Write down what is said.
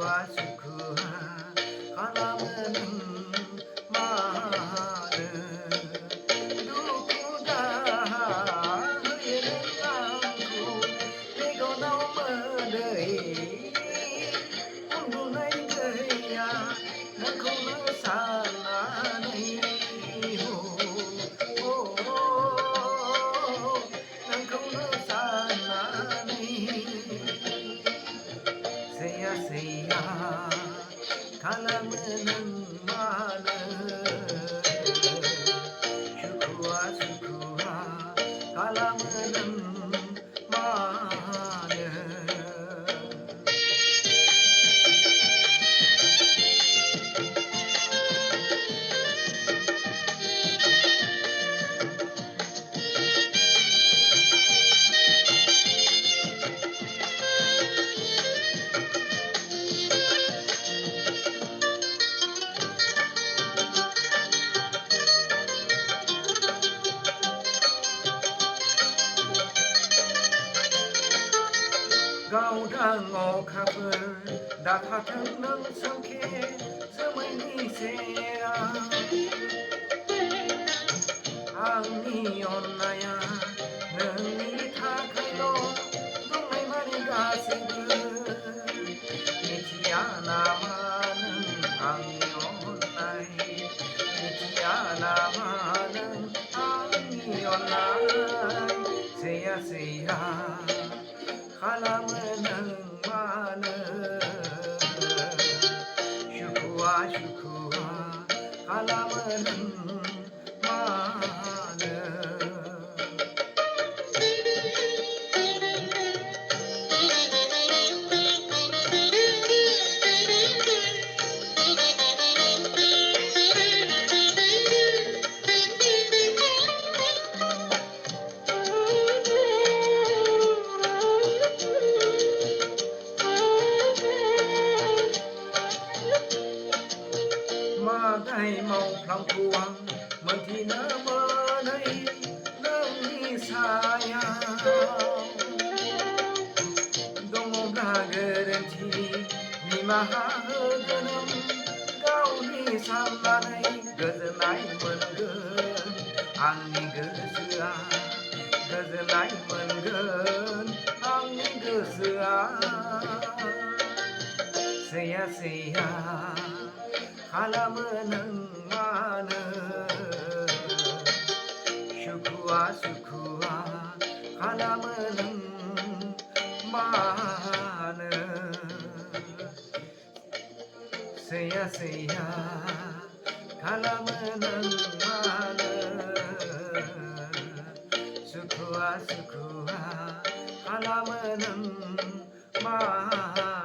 sukuha kalaman mana duku dah yenangku nego nau medei ungunai gaya nakau na sana nei ho nakau na sana nei saya kalaman mana sukuha kalaman mana गावदां अखाफोर दाथाथों नों सोमखे जोमैनि सेराव आंनि अननाया नोंनि थाखायल' दंनाय मानि गासैबो मिथिया नामा नों आंनि अननाय मिथिया नामा नों आंनि अननाय सैया kalaman mana sukuha kalaman mana magai mauflang puang menghina menai nangni sayang dongoblah gerenti nimaha hogenem gaवनि साननानै गोजोननाय मोनगोन आंनि गोसोआ गोजोननाय मोनगोन आंनि गोसोआ सैया kalaman mana sukuha kalaman mana seyya kalaman mana sukuha kalaman mana